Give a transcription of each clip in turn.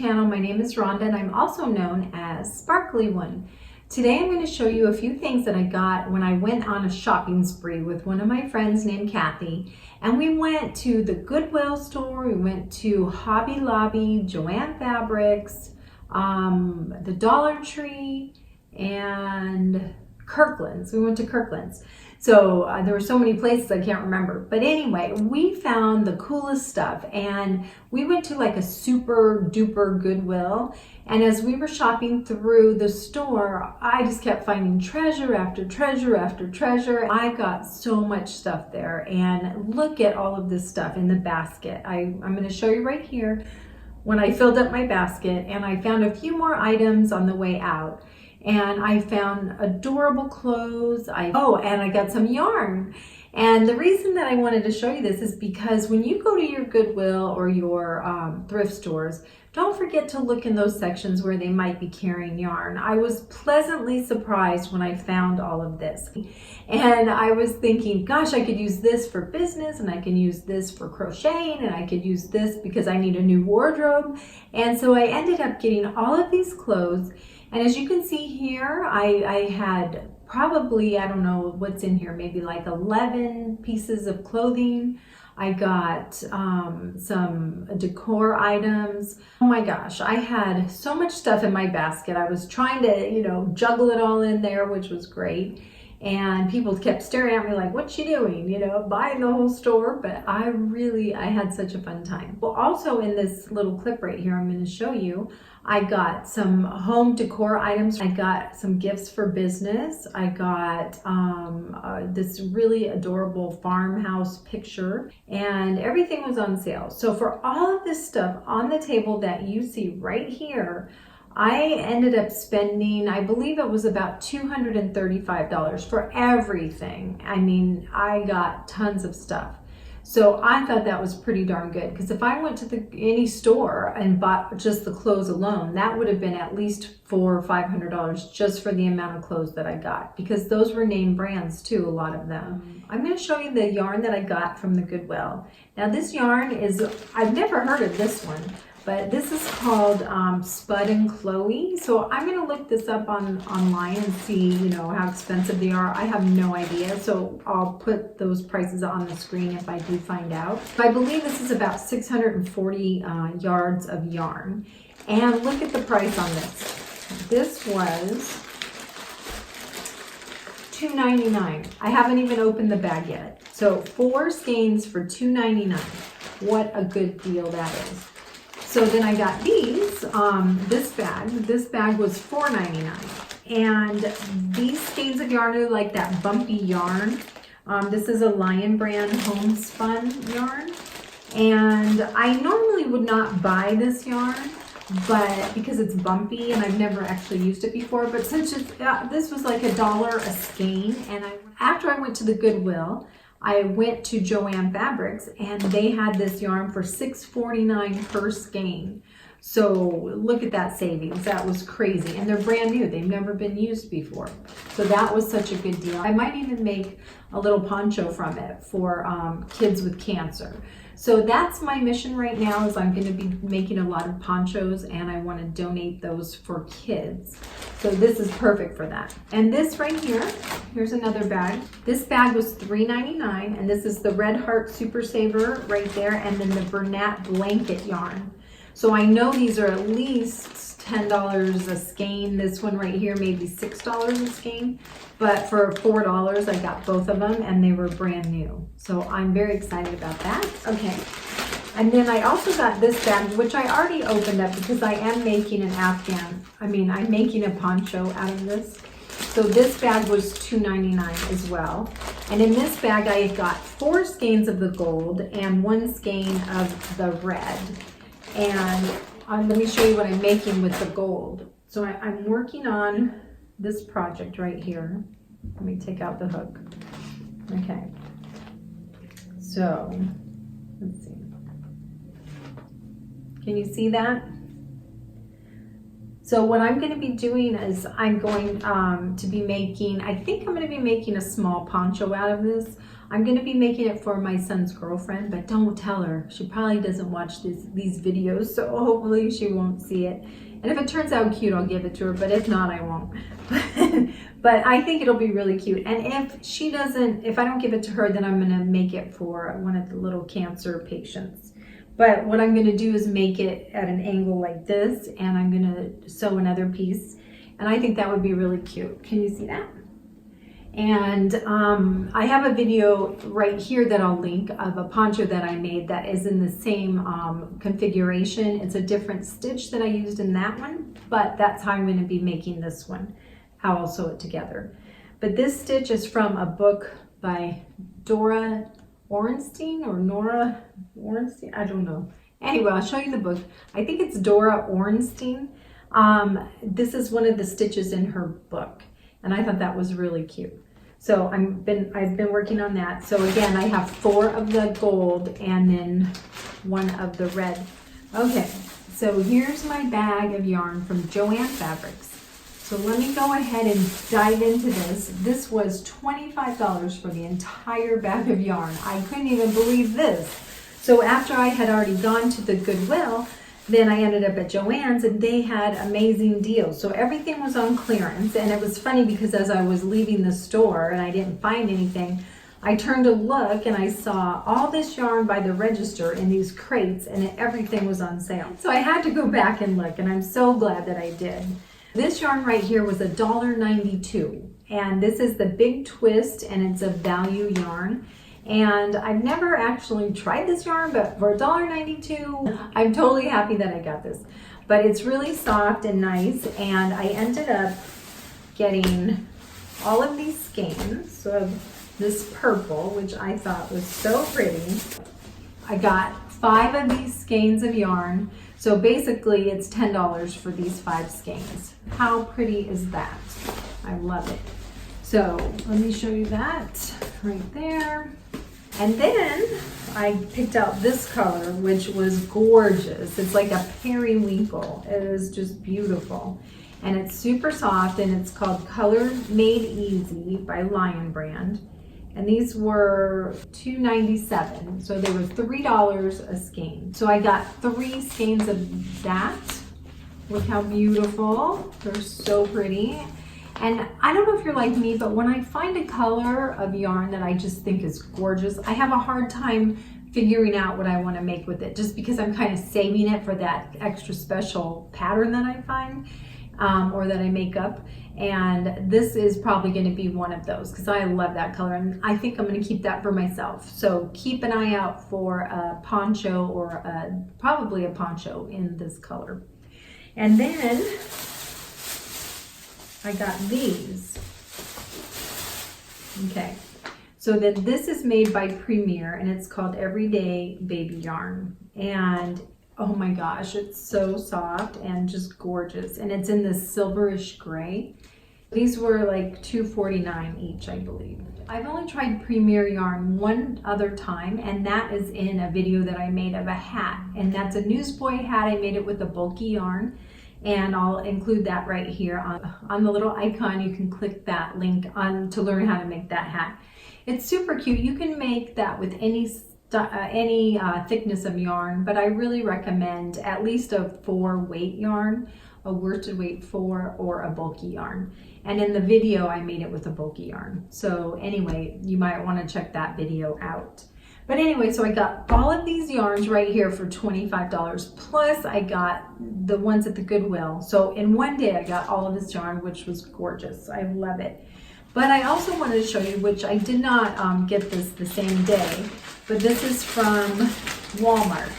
channel. My name is Rhonda and I'm also known as Sparkly One. Today I'm going to show you a few things that I got when I went on a shopping spree with one of my friends named Kathy. And we went to the Goodwill store, we went to Hobby Lobby, JoAnn Fabrics, the Dollar Tree, and Kirklands. We went to Kirklands. So there were so many places I can't remember. But anyway, we found the coolest stuff and we went to like a super duper Goodwill. And as we were shopping through the store, I just kept finding treasure after treasure after treasure. I got so much stuff there, and look at all of this stuff in the basket. I'm going to show you right here when I filled up my basket, and I found a few more items on the way out. And I found adorable clothes. And I got some yarn. And the reason that I wanted to show you this is because when you go to your Goodwill or your thrift stores, don't forget to look in those sections where they might be carrying yarn. I was pleasantly surprised when I found all of this. And I was thinking, gosh, I could use this for business, and I can use this for crocheting, and I could use this because I need a new wardrobe. And so I ended up getting all of these clothes. And as you can see here, I had probably, I don't know what's in here, maybe like 11 pieces of clothing. I got some decor items. Oh my gosh, I had so much stuff in my basket. I was trying to, juggle it all in there, which was great. And people kept staring at me like, what's she doing? Buying the whole store. But I had such a fun time. Well, also in this little clip right here, I'm going to show you, I got some home decor items. I got some gifts for business. I got this really adorable farmhouse picture, and everything was on sale. So for all of this stuff on the table that you see right here, I ended up spending, I believe it was about $235 for everything. I mean, I got tons of stuff. So I thought that was pretty darn good, because if I went to any store and bought just the clothes alone, that would have been at least $400 or $500 just for the amount of clothes that I got, because those were name brands too, a lot of them. I'm going to show you the yarn that I got from the Goodwill. Now this yarn is, I've never heard of this one, but this is called Spud and Chloe. So I'm going to look this up online and see, how expensive they are. I have no idea. So I'll put those prices on the screen if I do find out. I believe this is about 640 yards of yarn. And look at the price on this. This was $2.99. I haven't even opened the bag yet. So 4 skeins for $2.99. What a good deal that is. So then I got these, this bag was $4.99. And these skeins of yarn are like that bumpy yarn. This is a Lion brand homespun yarn. And I normally would not buy this yarn, but because it's bumpy and I've never actually used it before, but since this was like $1 a skein, and after I went to the Goodwill, I went to JoAnn Fabrics and they had this yarn for $6.49 per skein. So look at that savings. That was crazy. And they're brand new. They've never been used before. So that was such a good deal. I might even make a little poncho from it for kids with cancer. So that's my mission right now, is I'm going to be making a lot of ponchos, and I want to donate those for kids. So this is perfect for that. And this right here, here's another bag. This bag was $3.99, and this is the Red Heart Super Saver right there, and then the Bernat blanket yarn. So I know these are at least $10 a skein. This one right here, maybe $6 a skein. But for $4, I got both of them, and they were brand new. So I'm very excited about that. Okay. And then I also got this bag, which I already opened up because I am making an I'm making a poncho out of this. So this bag was $2.99 as well. And in this bag, I got 4 skeins of the gold and 1 skein of the red. And let me show you what I'm making with the gold. So I'm working on this project right here. Let me take out the hook. Okay. So, let's see. Can you see that? So what I'm going to be doing is I'm going to be making, I think I'm going to be making a small poncho out of this. I'm going to be making it for my son's girlfriend, but don't tell her. She probably doesn't watch these videos, so hopefully she won't see it. And if it turns out cute, I'll give it to her, but if not, I won't. But I think it'll be really cute. And if I don't give it to her, then I'm going to make it for one of the little cancer patients. But what I'm going to do is make it at an angle like this, and I'm going to sew another piece. And I think that would be really cute. Can you see that? And I have a video right here that I'll link of a poncho that I made that is in the same configuration. It's a different stitch that I used in that one, but that's how I'm going to be making this one, how I'll sew it together. But this stitch is from a book by Dora Ohrenstein or Nora Ohrenstein, I don't know. Anyway, I'll show you the book. I think it's Dora Ohrenstein. This is one of the stitches in her book, and I thought that was really cute. So I've been working on that. So again, I have 4 of the gold and then 1 of the red. Okay, so here's my bag of yarn from JoAnn Fabrics. So let me go ahead and dive into this. This was $25 for the entire bag of yarn. I couldn't even believe this. So after I had already gone to the Goodwill, then I ended up at JoAnn's and they had amazing deals. So everything was on clearance, and it was funny because as I was leaving the store and I didn't find anything, I turned to look and I saw all this yarn by the register in these crates, and everything was on sale. So I had to go back and look, and I'm so glad that I did. This yarn right here was $1.92, and this is the Big Twist, and it's a value yarn. And I've never actually tried this yarn, but for $1.92, I'm totally happy that I got this. But it's really soft and nice, and I ended up getting all of these skeins. So this purple, which I thought was so pretty. I got 5 of these skeins of yarn. So basically it's $10 for these 5 skeins. How pretty is that? I love it. So let me show you that right there. And then I picked out this color, which was gorgeous. It's like a periwinkle. It is just beautiful. And it's super soft, and it's called Color Made Easy by Lion Brand. And these were $2.97, so they were $3 a skein. So I got 3 skeins of that. Look how beautiful. They're so pretty. And I don't know if you're like me, but when I find a color of yarn that I just think is gorgeous, I have a hard time figuring out what I want to make with it, just because I'm kind of saving it for that extra special pattern that I find or that I make up. And this is probably going to be one of those because I love that color, and I think I'm going to keep that for myself. So keep an eye out for a poncho or probably a poncho in this color. And then I got these. Okay, so then this is made by Premier, and it's called Everyday Baby Yarn. And oh my gosh, it's so soft and just gorgeous. And it's in this silverish gray. These were like $2.49 each, I believe. I've only tried Premier yarn one other time, and that is in a video that I made of a hat. And that's a newsboy hat. I made it with a bulky yarn. And I'll include that right here on the little icon. You can click that link on to learn how to make that hat. It's super cute. You can make that with any thickness of yarn, but I really recommend at least a 4 weight yarn, a worsted weight 4, or a bulky yarn. And in the video, I made it with a bulky yarn. So anyway, you might want to check that video out. But anyway, so I got all of these yarns right here for $25, plus I got the ones at the Goodwill. So in one day, I got all of this yarn, which was gorgeous. I love it. But I also wanted to show you, which I did not get this the same day, but this is from Walmart.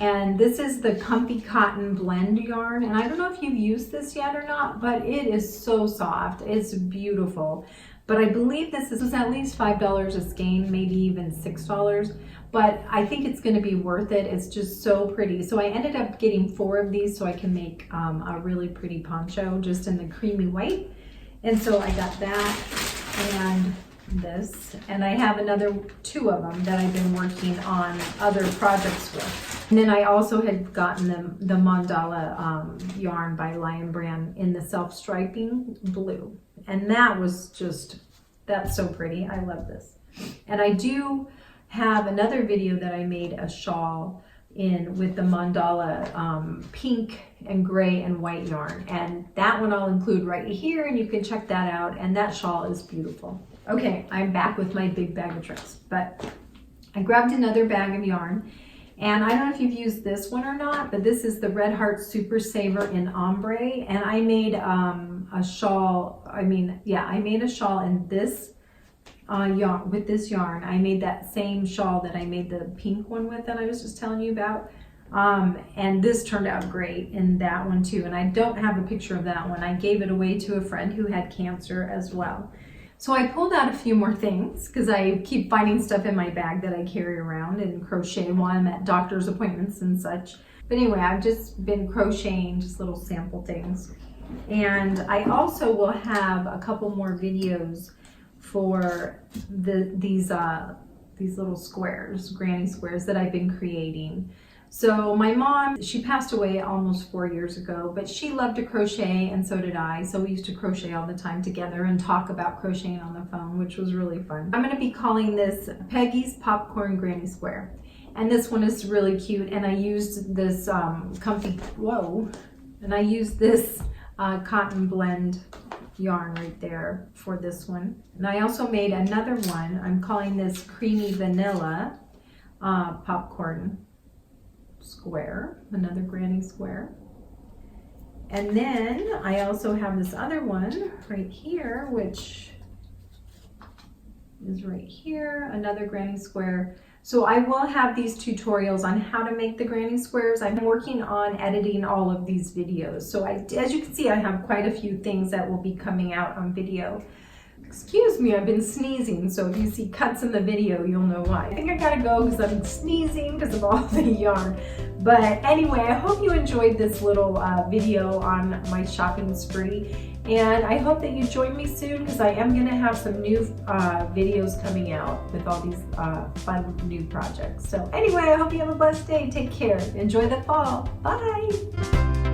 And this is the Comfy Cotton Blend yarn. And I don't know if you've used this yet or not, but it is so soft. It's beautiful. But I believe this was at least $5 a skein, maybe even $6. But I think it's going to be worth it. It's just so pretty. So I ended up getting 4 of these so I can make a really pretty poncho just in the creamy white. And so I got that and this. And I have another 2 of them that I've been working on other projects with. And then I also had gotten the mandala yarn by Lion Brand in the self-striping blue. And that was just, that's so pretty. I love this. And I do have another video that I made a shawl in with the mandala pink and gray and white yarn, and that one I'll include right here, and you can check that out. And that shawl is beautiful. Okay, I'm back with my big bag of tricks, but I grabbed another bag of yarn, and I don't know if you've used this one or not, but this is the Red Heart Super Saver in ombre, and I made a shawl. I made a shawl in this yarn, with this yarn. I made that same shawl that I made the pink one with that I was just telling you about. And this turned out great in that one too. And I don't have a picture of that one. I gave it away to a friend who had cancer as well. So I pulled out a few more things because I keep finding stuff in my bag that I carry around and crochet while I'm at doctor's appointments and such. But anyway, I've just been crocheting just little sample things. And I also will have a couple more videos for these little squares, granny squares that I've been creating. So my mom, she passed away almost 4 years ago, but she loved to crochet and so did I. So we used to crochet all the time together and talk about crocheting on the phone, which was really fun. I'm gonna be calling this Peggy's Popcorn Granny Square. And this one is really cute, and I used this cotton blend yarn right there for this one. And I also made another one. I'm calling this Creamy Vanilla Popcorn Square, another granny square. And then I also have this other one right here, which is right here, another granny square. So I will have these tutorials on how to make the granny squares. I'm working on editing all of these videos. So as you can see, I have quite a few things that will be coming out on video. Excuse me, I've been sneezing, so if you see cuts in the video, you'll know why. I think I gotta go because I'm sneezing because of all the yarn. But anyway, I hope you enjoyed this little video on my shopping spree. And I hope that you join me soon because I am gonna have some new videos coming out with all these fun new projects. So anyway, I hope you have a blessed day. Take care. Enjoy the fall. Bye.